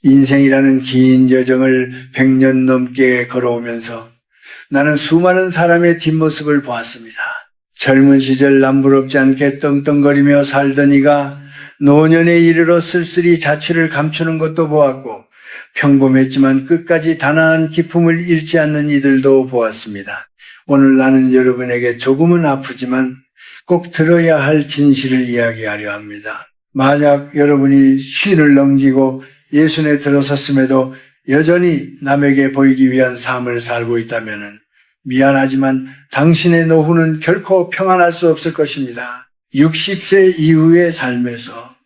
인생이라는 긴 여정을 100년 넘게 걸어오면서 나는 수많은 사람의 뒷모습을 보았습니다. 젊은 시절 남부럽지 않게 떵떵거리며 살던 이가 노년에 이르러 쓸쓸히 자취를 감추는 것도 보았고, 평범했지만 끝까지 단아한 기품을 잃지 않는 이들도 보았습니다. 오늘 나는 여러분에게 조금은 아프지만 꼭 들어야 할 진실을 이야기하려 합니다. 만약 여러분이 쉰을 넘기고 예순에 들어섰음에도 여전히 남에게 보이기 위한 삶을 살고 있다면 미안하지만 당신의 노후는 결코 평안할 수 없을 것입니다. 60세 이후의 삶에서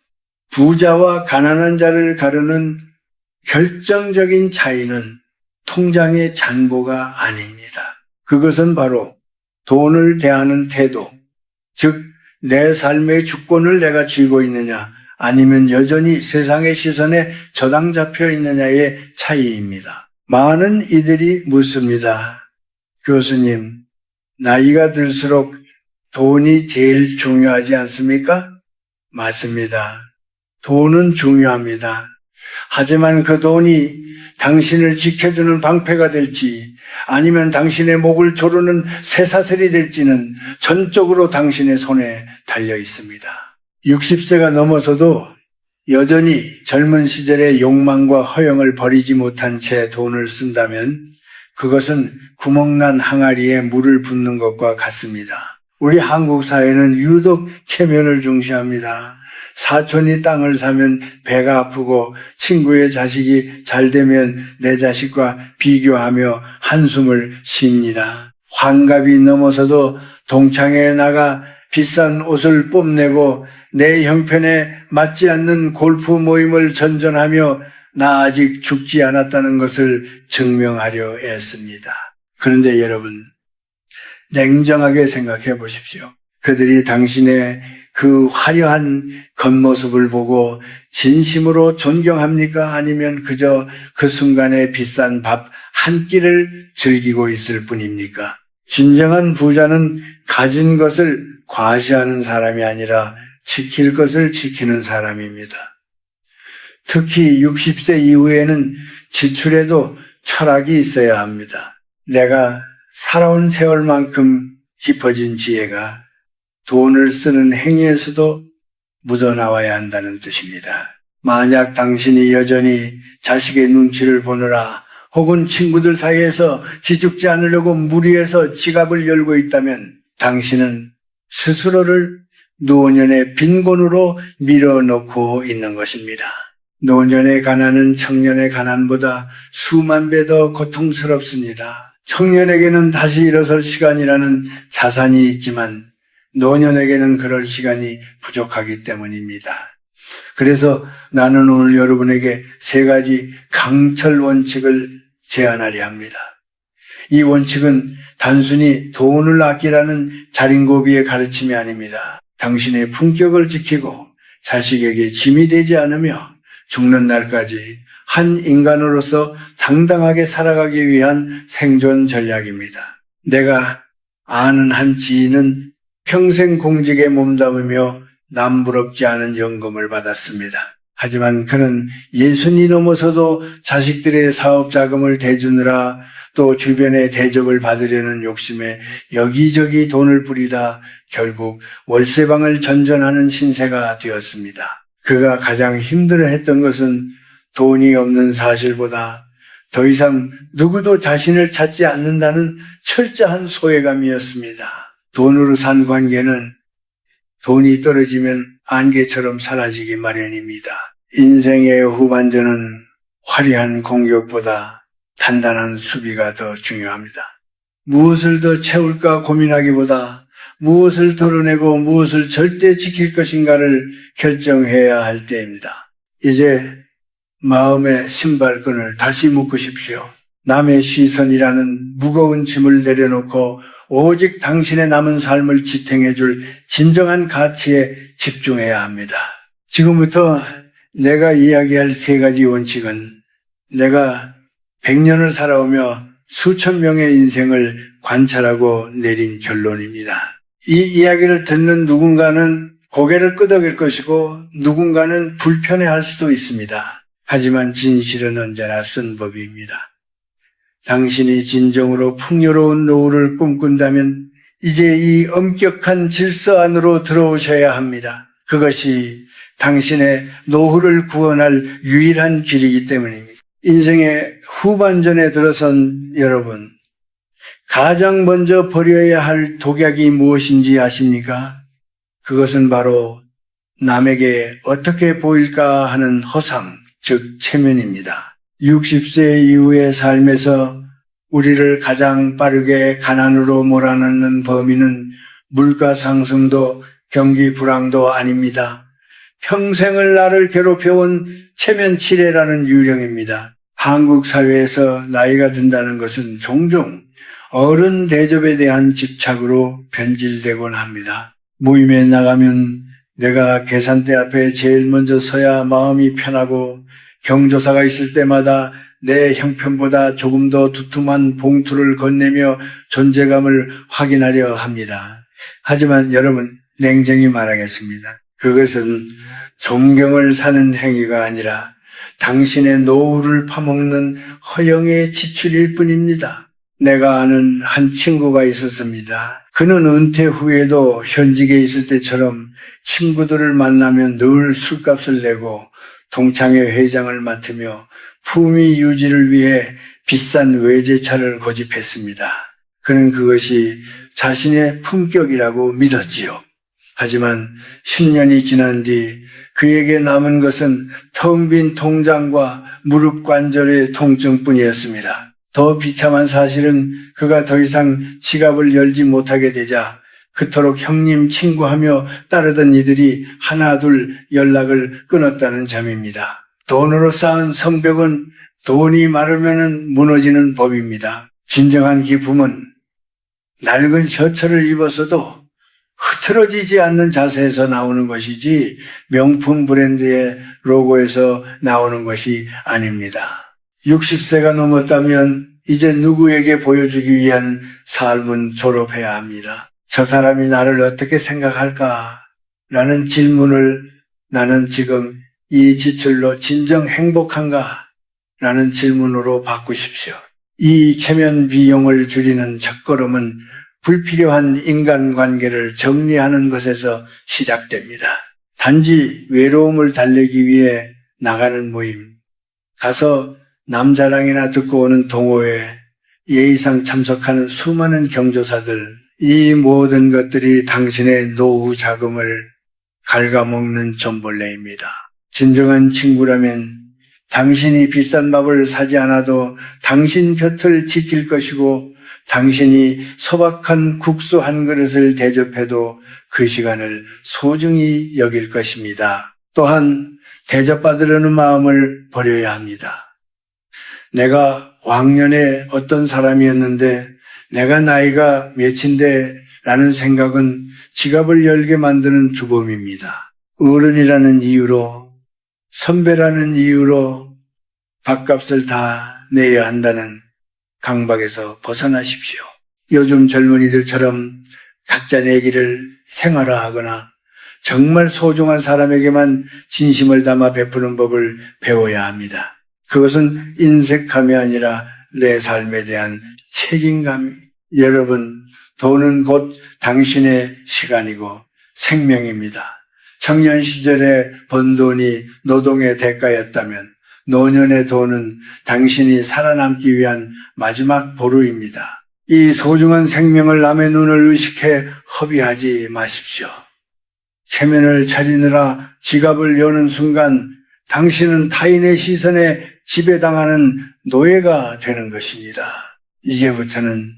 부자와 가난한 자를 가르는 결정적인 차이는 통장의 잔고가 아닙니다. 그것은 바로 돈을 대하는 태도, 즉 내 삶의 주권을 내가 쥐고 있느냐 아니면 여전히 세상의 시선에 저당 잡혀 있느냐의 차이입니다. 많은 이들이 묻습니다. 교수님, 나이가 들수록 돈이 제일 중요하지 않습니까? 맞습니다. 돈은 중요합니다. 하지만 그 돈이 당신을 지켜주는 방패가 될지 아니면 당신의 목을 조르는 쇠사슬이 될지는 전적으로 당신의 손에 달려 있습니다. 60세가 넘어서도 여전히 젊은 시절의 욕망과 허영을 버리지 못한 채 돈을 쓴다면 그것은 구멍난 항아리에 물을 붓는 것과 같습니다. 우리 한국 사회는 유독 체면을 중시합니다. 사촌이 땅을 사면 배가 아프고 친구의 자식이 잘 되면 내 자식과 비교하며 한숨을 쉽니다. 환갑이 넘어서도 동창회에 나가 비싼 옷을 뽐내고 내 형편에 맞지 않는 골프 모임을 전전하며 나 아직 죽지 않았다는 것을 증명하려 애씁니다. 그런데 여러분, 냉정하게 생각해 보십시오. 그들이 당신의 그 화려한 겉모습을 보고 진심으로 존경합니까? 아니면 그저 그 순간에 비싼 밥 한 끼를 즐기고 있을 뿐입니까? 진정한 부자는 가진 것을 과시하는 사람이 아니라 지킬 것을 지키는 사람입니다. 특히 60세 이후에는 지출에도 철학이 있어야 합니다. 내가 살아온 세월만큼 깊어진 지혜가 돈을 쓰는 행위에서도 묻어나와야 한다는 뜻입니다. 만약 당신이 여전히 자식의 눈치를 보느라 혹은 친구들 사이에서 기죽지 않으려고 무리해서 지갑을 열고 있다면 당신은 스스로를 노년의 빈곤으로 밀어넣고 있는 것입니다. 노년의 가난은 청년의 가난보다 수만 배 더 고통스럽습니다. 청년에게는 다시 일어설 시간이라는 자산이 있지만 노년에게는 그럴 시간이 부족하기 때문입니다. 그래서 나는 오늘 여러분에게 세 가지 강철 원칙을 제안하려 합니다. 이 원칙은 단순히 돈을 아끼라는 자린고비의 가르침이 아닙니다. 당신의 품격을 지키고 자식에게 짐이 되지 않으며 죽는 날까지 한 인간으로서 당당하게 살아가기 위한 생존 전략입니다. 내가 아는 한 지인은 평생 공직에 몸담으며 남부럽지 않은 연금을 받았습니다. 하지만 그는 60이 넘어서도 자식들의 사업 자금을 대주느라 또 주변의 대접을 받으려는 욕심에 여기저기 돈을 부리다 결국 월세방을 전전하는 신세가 되었습니다. 그가 가장 힘들어했던 것은 돈이 없는 사실보다 더 이상 누구도 자신을 찾지 않는다는 철저한 소외감이었습니다. 돈으로 산 관계는 돈이 떨어지면 안개처럼 사라지기 마련입니다. 인생의 후반전은 화려한 공격보다 단단한 수비가 더 중요합니다. 무엇을 더 채울까 고민하기보다 무엇을 덜어내고 무엇을 절대 지킬 것인가를 결정해야 할 때입니다. 이제 마음의 신발끈을 다시 묶으십시오. 남의 시선이라는 무거운 짐을 내려놓고 오직 당신의 남은 삶을 지탱해 줄 진정한 가치에 집중해야 합니다. 지금부터 내가 이야기할 세 가지 원칙은 내가 100년을 살아오며 수천 명의 인생을 관찰하고 내린 결론입니다. 이 이야기를 듣는 누군가는 고개를 끄덕일 것이고 누군가는 불편해할 수도 있습니다. 하지만 진실은 언제나 쓴 법입니다. 당신이 진정으로 풍요로운 노후를 꿈꾼다면 이제 이 엄격한 질서 안으로 들어오셔야 합니다. 그것이 당신의 노후를 구원할 유일한 길이기 때문입니다. 인생의 후반전에 들어선 여러분, 가장 먼저 버려야 할 독약이 무엇인지 아십니까? 그것은 바로 남에게 어떻게 보일까 하는 허상, 즉 체면입니다. 60세 이후의 삶에서 우리를 가장 빠르게 가난으로 몰아넣는 범인은 물가 상승도 경기 불황도 아닙니다. 평생을 나를 괴롭혀온 체면치레라는 유령입니다. 한국 사회에서 나이가 든다는 것은 종종 어른 대접에 대한 집착으로 변질되곤 합니다. 모임에 나가면 내가 계산대 앞에 제일 먼저 서야 마음이 편하고 경조사가 있을 때마다 내 형편보다 조금 더 두툼한 봉투를 건네며 존재감을 확인하려 합니다. 하지만 여러분, 냉정히 말하겠습니다. 그것은 존경을 사는 행위가 아니라 당신의 노후를 파먹는 허영의 지출일 뿐입니다. 내가 아는 한 친구가 있었습니다. 그는 은퇴 후에도 현직에 있을 때처럼 친구들을 만나면 늘 술값을 내고 동창회 회장을 맡으며 품위 유지를 위해 비싼 외제차를 고집했습니다. 그는 그것이 자신의 품격이라고 믿었지요. 하지만 10년이 지난 뒤 그에게 남은 것은 텅 빈 통장과 무릎 관절의 통증뿐이었습니다. 더 비참한 사실은 그가 더 이상 지갑을 열지 못하게 되자 그토록 형님 친구하며 따르던 이들이 하나둘 연락을 끊었다는 점입니다. 돈으로 쌓은 성벽은 돈이 마르면 무너지는 법입니다. 진정한 기쁨은 낡은 셔츠를 입었어도 흐트러지지 않는 자세에서 나오는 것이지 명품 브랜드의 로고에서 나오는 것이 아닙니다. 60세가 넘었다면 이제 누구에게 보여주기 위한 삶은 졸업해야 합니다. 저 사람이 나를 어떻게 생각할까? 라는 질문을 나는 지금 이 지출로 진정 행복한가? 라는 질문으로 바꾸십시오. 이 체면 비용을 줄이는 첫걸음은 불필요한 인간관계를 정리하는 것에서 시작됩니다. 단지 외로움을 달래기 위해 나가는 모임, 가서 남자랑이나 듣고 오는 동호회, 예의상 참석하는 수많은 경조사들, 이 모든 것들이 당신의 노후 자금을 갉아먹는 존벌레입니다. 진정한 친구라면 당신이 비싼 밥을 사지 않아도 당신 곁을 지킬 것이고 당신이 소박한 국수 한 그릇을 대접해도 그 시간을 소중히 여길 것입니다. 또한 대접받으려는 마음을 버려야 합니다. 내가 왕년에 어떤 사람이었는데 내가 나이가 몇인데 라는 생각은 지갑을 열게 만드는 주범입니다. 어른이라는 이유로, 선배라는 이유로 밥값을 다 내야 한다는 강박에서 벗어나십시오. 요즘 젊은이들처럼 각자 내기를 생활화하거나 정말 소중한 사람에게만 진심을 담아 베푸는 법을 배워야 합니다. 그것은 인색함이 아니라 내 삶에 대한 책임감. 여러분, 돈은 곧 당신의 시간이고 생명입니다. 청년 시절에 번 돈이 노동의 대가였다면 노년의 돈은 당신이 살아남기 위한 마지막 보루입니다. 이 소중한 생명을 남의 눈을 의식해 허비하지 마십시오. 체면을 차리느라 지갑을 여는 순간 당신은 타인의 시선에 지배당하는 노예가 되는 것입니다. 이제부터는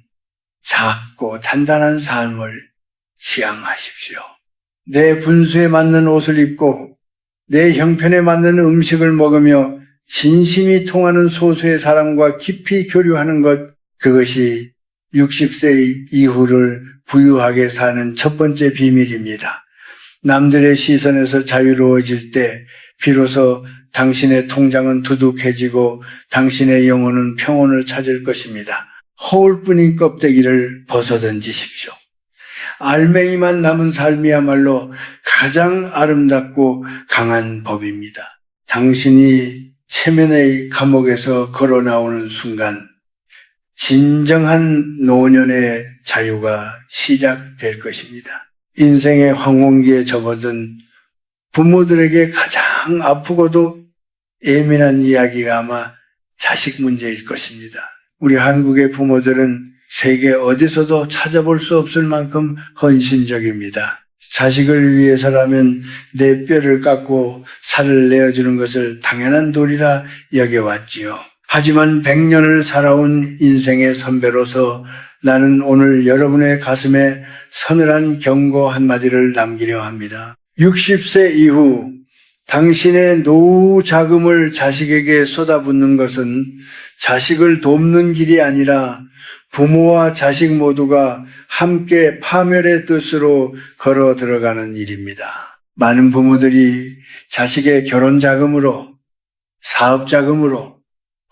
작고 단단한 삶을 지향하십시오. 내 분수에 맞는 옷을 입고 내 형편에 맞는 음식을 먹으며 진심이 통하는 소수의 사람과 깊이 교류하는 것, 그것이 60세 이후를 부유하게 사는 첫 번째 비밀입니다. 남들의 시선에서 자유로워질 때 비로소 당신의 통장은 두둑해지고 당신의 영혼은 평온을 찾을 것입니다. 허울뿐인 껍데기를 벗어던지십시오. 알맹이만 남은 삶이야말로 가장 아름답고 강한 법입니다. 당신이 체면의 감옥에서 걸어 나오는 순간 진정한 노년의 자유가 시작될 것입니다. 인생의 황혼기에 접어든 부모들에게 가장 아프고도 예민한 이야기가 아마 자식 문제일 것입니다. 우리 한국의 부모들은 세계 어디서도 찾아볼 수 없을 만큼 헌신적입니다. 자식을 위해서라면 내 뼈를 깎고 살을 내어주는 것을 당연한 도리라 여겨왔지요. 하지만 100년을 살아온 인생의 선배로서 나는 오늘 여러분의 가슴에 서늘한 경고 한마디를 남기려 합니다. 60세 이후 당신의 노후 자금을 자식에게 쏟아붓는 것은 자식을 돕는 길이 아니라 부모와 자식 모두가 함께 파멸의 뜻으로 걸어 들어가는 일입니다. 많은 부모들이 자식의 결혼 자금으로, 사업 자금으로,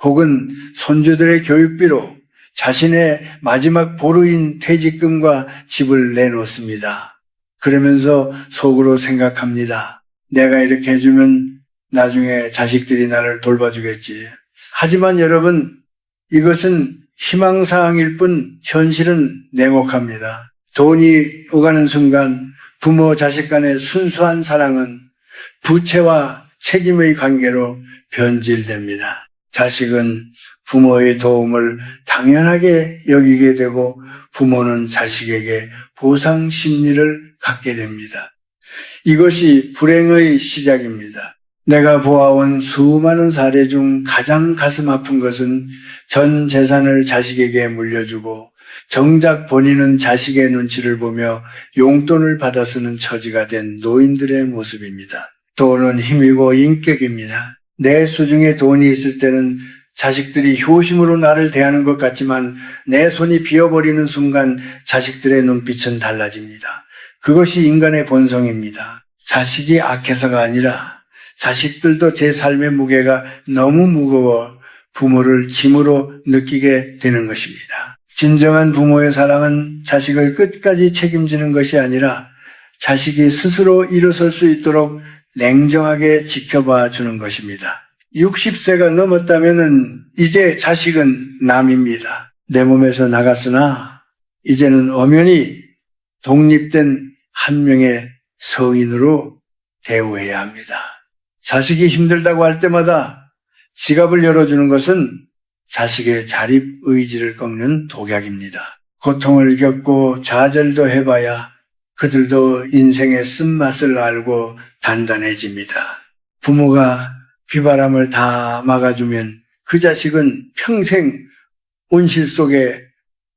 혹은 손주들의 교육비로 자신의 마지막 보루인 퇴직금과 집을 내놓습니다. 그러면서 속으로 생각합니다. 내가 이렇게 해주면 나중에 자식들이 나를 돌봐주겠지. 하지만 여러분, 이것은 희망사항일 뿐 현실은 냉혹합니다. 돈이 오가는 순간 부모 자식 간의 순수한 사랑은 부채와 책임의 관계로 변질됩니다. 자식은 부모의 도움을 당연하게 여기게 되고 부모는 자식에게 보상 심리를 갖게 됩니다. 이것이 불행의 시작입니다. 내가 보아온 수많은 사례 중 가장 가슴 아픈 것은 전 재산을 자식에게 물려주고 정작 본인은 자식의 눈치를 보며 용돈을 받아 쓰는 처지가 된 노인들의 모습입니다. 돈은 힘이고 인격입니다. 내 수중에 돈이 있을 때는 자식들이 효심으로 나를 대하는 것 같지만 내 손이 비어버리는 순간 자식들의 눈빛은 달라집니다. 그것이 인간의 본성입니다. 자식이 악해서가 아니라 자식들도 제 삶의 무게가 너무 무거워 부모를 짐으로 느끼게 되는 것입니다. 진정한 부모의 사랑은 자식을 끝까지 책임지는 것이 아니라 자식이 스스로 일어설 수 있도록 냉정하게 지켜봐 주는 것입니다. 60세가 넘었다면 이제 자식은 남입니다. 내 몸에서 나갔으나 이제는 엄연히 독립된 한 명의 성인으로 대우해야 합니다. 자식이 힘들다고 할 때마다 지갑을 열어주는 것은 자식의 자립 의지를 꺾는 독약입니다. 고통을 겪고 좌절도 해봐야 그들도 인생의 쓴맛을 알고 단단해집니다. 부모가 비바람을 다 막아주면 그 자식은 평생 온실 속에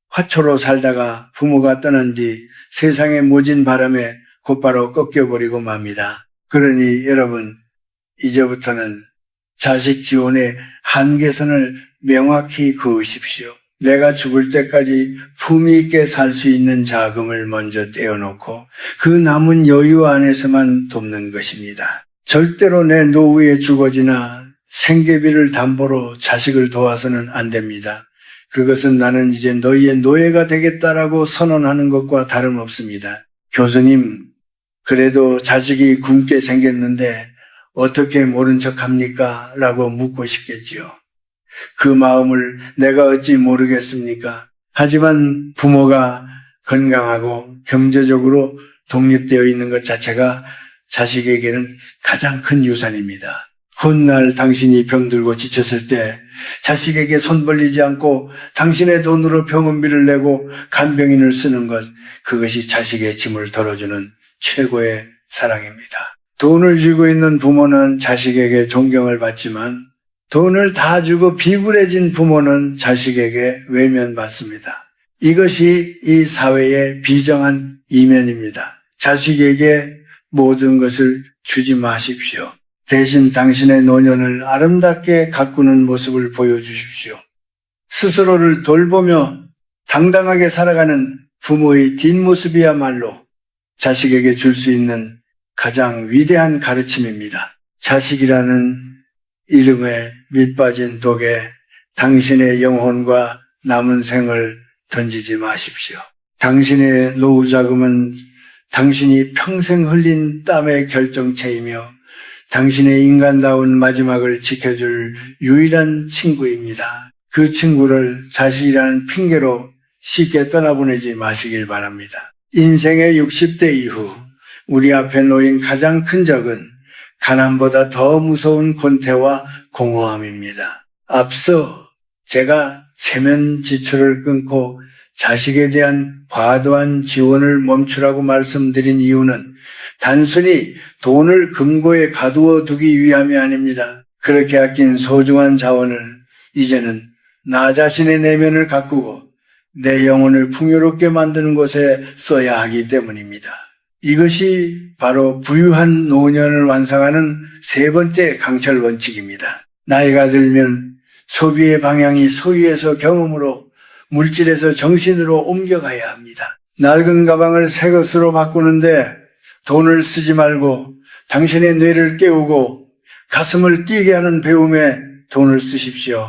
화초로 살다가 부모가 떠난 뒤 세상에 모진 바람에 곧바로 꺾여버리고 맙니다. 그러니 여러분, 이제부터는 자식 지원의 한계선을 명확히 그으십시오. 내가 죽을 때까지 품위 있게 살 수 있는 자금을 먼저 떼어놓고 그 남은 여유 안에서만 돕는 것입니다. 절대로 내 노후에 주거지나 생계비를 담보로 자식을 도와서는 안 됩니다. 그것은 나는 이제 너희의 노예가 되겠다라고 선언하는 것과 다름없습니다. 교수님, 그래도 자식이 굶게 생겼는데 어떻게 모른 척합니까? 라고 묻고 싶겠지요. 그 마음을 내가 어찌 모르겠습니까? 하지만 부모가 건강하고 경제적으로 독립되어 있는 것 자체가 자식에게는 가장 큰 유산입니다. 훗날 당신이 병들고 지쳤을 때 자식에게 손 벌리지 않고 당신의 돈으로 병원비를 내고 간병인을 쓰는 것, 그것이 자식의 짐을 덜어주는 최고의 사랑입니다. 돈을 쥐고 있는 부모는 자식에게 존경을 받지만 돈을 다 주고 비굴해진 부모는 자식에게 외면받습니다. 이것이 이 사회의 비정한 이면입니다. 자식에게 모든 것을 주지 마십시오. 대신 당신의 노년을 아름답게 가꾸는 모습을 보여주십시오. 스스로를 돌보며 당당하게 살아가는 부모의 뒷모습이야말로 자식에게 줄 수 있는 가장 위대한 가르침입니다. 자식이라는 이름에 밑빠진 독에 당신의 영혼과 남은 생을 던지지 마십시오. 당신의 노후 자금은 당신이 평생 흘린 땀의 결정체이며 당신의 인간다운 마지막을 지켜줄 유일한 친구입니다. 그 친구를 자식이라는 핑계로 쉽게 떠나보내지 마시길 바랍니다. 인생의 60대 이후 우리 앞에 놓인 가장 큰 적은 가난보다 더 무서운 권태와 공허함입니다. 앞서 제가 세면 지출을 끊고 자식에 대한 과도한 지원을 멈추라고 말씀드린 이유는 단순히 돈을 금고에 가두어 두기 위함이 아닙니다. 그렇게 아낀 소중한 자원을 이제는 나 자신의 내면을 가꾸고 내 영혼을 풍요롭게 만드는 곳에 써야 하기 때문입니다. 이것이 바로 부유한 노년을 완성하는 세 번째 강철 원칙입니다. 나이가 들면 소비의 방향이 소유에서 경험으로, 물질에서 정신으로 옮겨가야 합니다. 낡은 가방을 새 것으로 바꾸는데 돈을 쓰지 말고 당신의 뇌를 깨우고 가슴을 뛰게 하는 배움에 돈을 쓰십시오.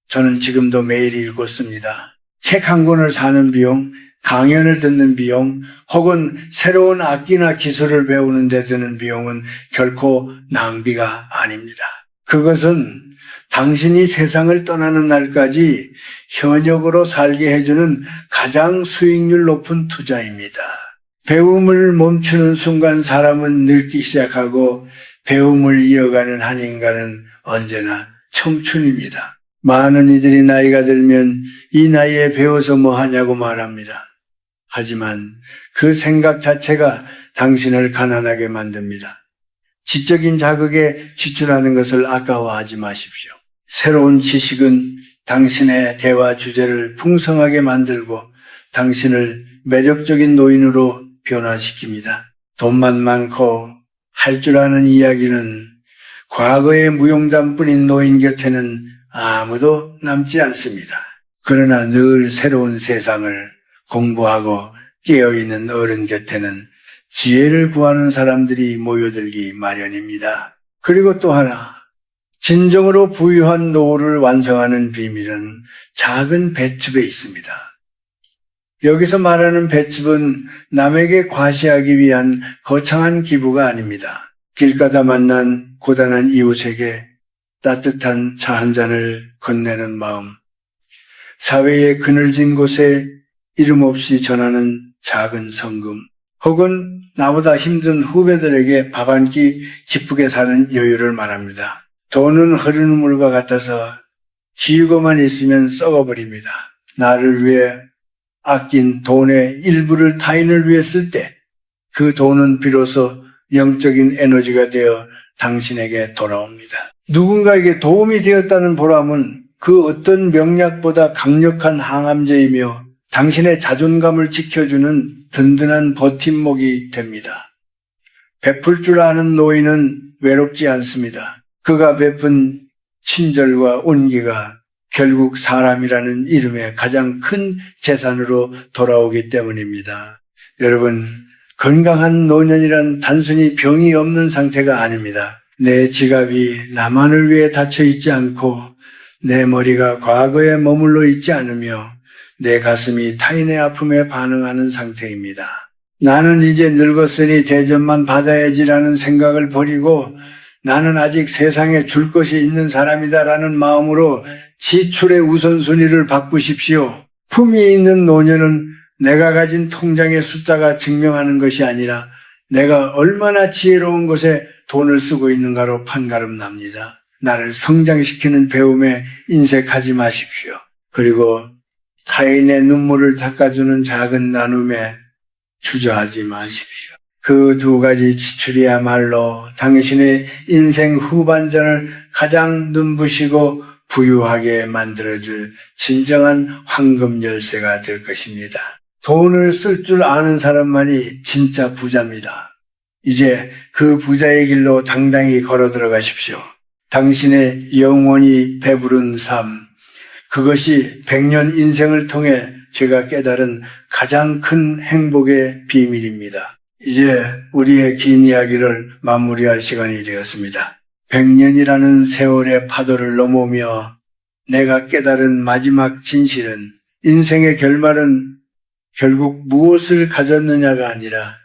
저는 지금도 매일 읽고 씁니다. 책 한 권을 사는 비용, 강연을 듣는 비용, 혹은 새로운 악기나 기술을 배우는 데 드는 비용은 결코 낭비가 아닙니다. 그것은 당신이 세상을 떠나는 날까지 현역으로 살게 해주는 가장 수익률 높은 투자입니다. 배움을 멈추는 순간 사람은 늙기 시작하고 배움을 이어가는 한 인간은 언제나 청춘입니다. 많은 이들이 나이가 들면 이 나이에 배워서 뭐 하냐고 말합니다. 하지만 그 생각 자체가 당신을 가난하게 만듭니다. 지적인 자극에 지출하는 것을 아까워하지 마십시오. 새로운 지식은 당신의 대화 주제를 풍성하게 만들고 당신을 매력적인 노인으로 변화시킵니다. 돈만 많고 할 줄 아는 이야기는 과거의 무용담뿐인 노인 곁에는 아무도 남지 않습니다. 그러나 늘 새로운 세상을 공부하고 깨어있는 어른 곁에는 지혜를 구하는 사람들이 모여들기 마련입니다. 그리고 또 하나, 진정으로 부유한 노후를 완성하는 비밀은 작은 배첩에 있습니다. 여기서 말하는 배첩은 남에게 과시하기 위한 거창한 기부가 아닙니다. 길가다 만난 고단한 이웃에게 따뜻한 차 한 잔을 건네는 마음, 사회의 그늘진 곳에 이름 없이 전하는 작은 성금, 혹은 나보다 힘든 후배들에게 밥 한 끼 기쁘게 사는 여유를 말합니다. 돈은 흐르는 물과 같아서 지우고만 있으면 썩어버립니다. 나를 위해 아낀 돈의 일부를 타인을 위해 쓸 때 그 돈은 비로소 영적인 에너지가 되어 당신에게 돌아옵니다. 누군가에게 도움이 되었다는 보람은 그 어떤 명약보다 강력한 항암제이며 당신의 자존감을 지켜주는 든든한 버팀목이 됩니다. 베풀 줄 아는 노인은 외롭지 않습니다. 그가 베푼 친절과 온기가 결국 사람이라는 이름의 가장 큰 재산으로 돌아오기 때문입니다. 여러분, 건강한 노년이란 단순히 병이 없는 상태가 아닙니다. 내 지갑이 나만을 위해 닫혀 있지 않고 내 머리가 과거에 머물러 있지 않으며 내 가슴이 타인의 아픔에 반응하는 상태입니다. 나는 이제 늙었으니 대접만 받아야지라는 생각을 버리고 나는 아직 세상에 줄 것이 있는 사람이다라는 마음으로 지출의 우선순위를 바꾸십시오. 품이 있는 노년은 내가 가진 통장의 숫자가 증명하는 것이 아니라 내가 얼마나 지혜로운 것에 돈을 쓰고 있는가로 판가름 납니다. 나를 성장시키는 배움에 인색하지 마십시오. 그리고 타인의 눈물을 닦아주는 작은 나눔에 주저하지 마십시오. 그 두 가지 지출이야말로 당신의 인생 후반전을 가장 눈부시고 부유하게 만들어줄 진정한 황금 열쇠가 될 것입니다. 돈을 쓸 줄 아는 사람만이 진짜 부자입니다. 이제 그 부자의 길로 당당히 걸어 들어가십시오. 당신의 영원히 배부른 삶, 그것이 100년 인생을 통해 제가 깨달은 가장 큰 행복의 비밀입니다. 이제 우리의 긴 이야기를 마무리할 시간이 되었습니다. 100년이라는 세월의 파도를 넘으며 내가 깨달은 마지막 진실은 인생의 결말은 결국 무엇을 가졌느냐가 아니라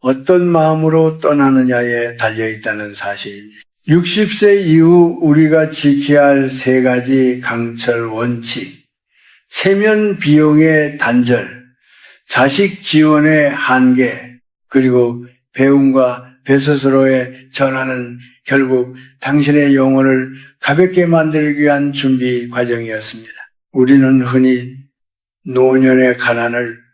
어떤 마음으로 떠나느냐에 달려있다는 사실입니다. 60세 이후 우리가 지켜야 할 세 가지 강철 원칙, 체면 비용의 단절, 자식 지원의 한계, 그리고 배움과 배스스로의 전환은 결국 당신의 영혼을 가볍게 만들기 위한 준비 과정이었습니다. 우리는 흔히 노년의 가난을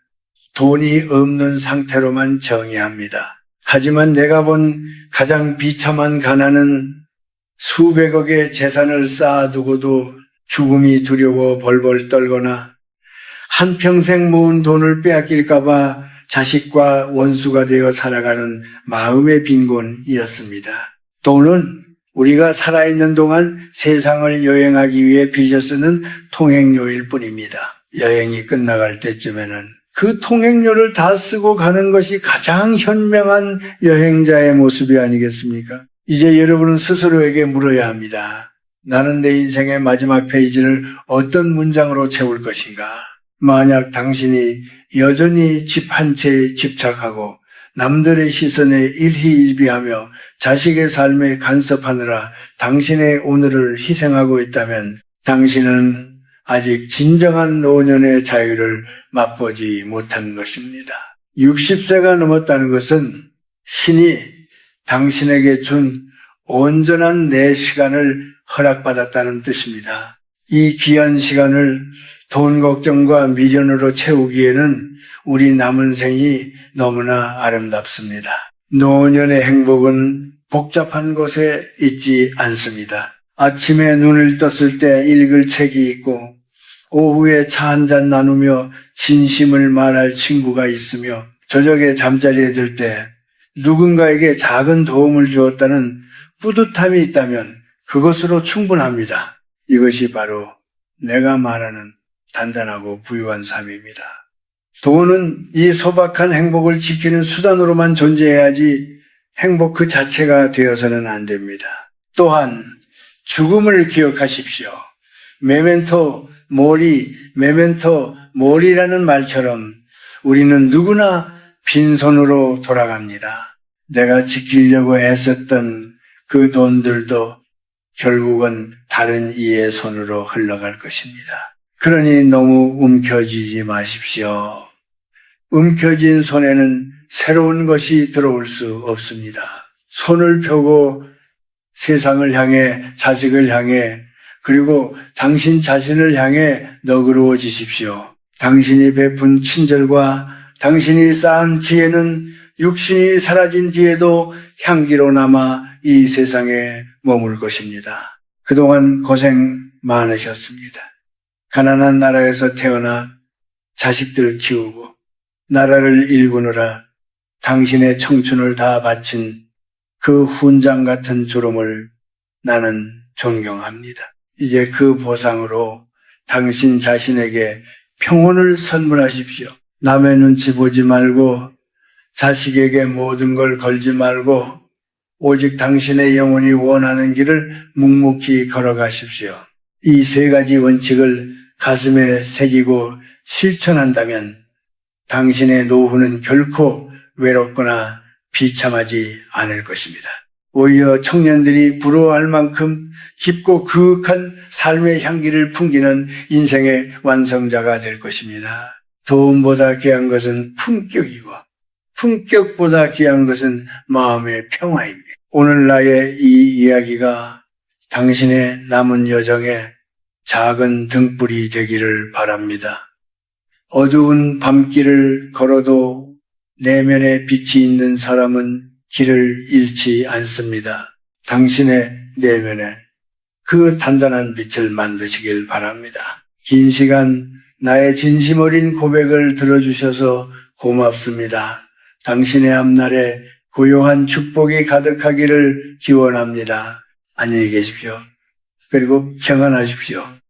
돈이 없는 상태로만 정의합니다. 하지만 내가 본 가장 비참한 가난은 수백억의 재산을 쌓아두고도 죽음이 두려워 벌벌 떨거나 한평생 모은 돈을 빼앗길까봐 자식과 원수가 되어 살아가는 마음의 빈곤이었습니다. 돈은 우리가 살아있는 동안 세상을 여행하기 위해 빌려 쓰는 통행료일 뿐입니다. 여행이 끝나갈 때쯤에는 그 통행료를 다 쓰고 가는 것이 가장 현명한 여행자의 모습이 아니겠습니까? 이제 여러분은 스스로에게 물어야 합니다. 나는 내 인생의 마지막 페이지를 어떤 문장으로 채울 것인가? 만약 당신이 여전히 집 한 채에 집착하고 남들의 시선에 일희일비하며 자식의 삶에 간섭하느라 당신의 오늘을 희생하고 있다면 당신은 아직 진정한 노년의 자유를 맛보지 못한 것입니다. 60세가 넘었다는 것은 신이 당신에게 준 온전한 내 시간을 허락받았다는 뜻입니다. 이 귀한 시간을 돈 걱정과 미련으로 채우기에는 우리 남은 생이 너무나 아름답습니다. 노년의 행복은 복잡한 곳에 있지 않습니다. 아침에 눈을 떴을 때 읽을 책이 있고 오후에 차 한잔 나누며 진심을 말할 친구가 있으며 저녁에 잠자리에 들 때 누군가에게 작은 도움을 주었다는 뿌듯함이 있다면 그것으로 충분합니다. 이것이 바로 내가 말하는 단단하고 부유한 삶입니다. 돈은 이 소박한 행복을 지키는 수단으로만 존재해야지 행복 그 자체가 되어서는 안 됩니다. 또한 죽음을 기억하십시오. 메멘토 모리라는 말처럼 우리는 누구나 빈손으로 돌아갑니다. 내가 지키려고 애썼던 그 돈들도 결국은 다른 이의 손으로 흘러갈 것입니다. 그러니 너무 움켜쥐지 마십시오. 움켜쥔 손에는 새로운 것이 들어올 수 없습니다. 손을 펴고 세상을 향해, 자식을 향해, 그리고 당신 자신을 향해 너그러워지십시오. 당신이 베푼 친절과 당신이 쌓은 지혜는 육신이 사라진 뒤에도 향기로 남아 이 세상에 머물 것입니다. 그동안 고생 많으셨습니다. 가난한 나라에서 태어나 자식들 키우고 나라를 일구느라 당신의 청춘을 다 바친 그 훈장 같은 주름을 나는 존경합니다. 이제 그 보상으로 당신 자신에게 평온을 선물하십시오. 남의 눈치 보지 말고 자식에게 모든 걸 걸지 말고 오직 당신의 영혼이 원하는 길을 묵묵히 걸어가십시오. 이 세 가지 원칙을 가슴에 새기고 실천한다면 당신의 노후는 결코 외롭거나 비참하지 않을 것입니다. 오히려 청년들이 부러워할 만큼 깊고 그윽한 삶의 향기를 풍기는 인생의 완성자가 될 것입니다. 돈보다 귀한 것은 품격이고 품격보다 귀한 것은 마음의 평화입니다. 오늘 나의 이 이야기가 당신의 남은 여정에 작은 등불이 되기를 바랍니다. 어두운 밤길을 걸어도 내면에 빛이 있는 사람은 길을 잃지 않습니다. 당신의 내면에 그 단단한 빛을 만드시길 바랍니다. 긴 시간 나의 진심 어린 고백을 들어주셔서 고맙습니다. 당신의 앞날에 고요한 축복이 가득하기를 기원합니다. 안녕히 계십시오. 그리고 평안하십시오.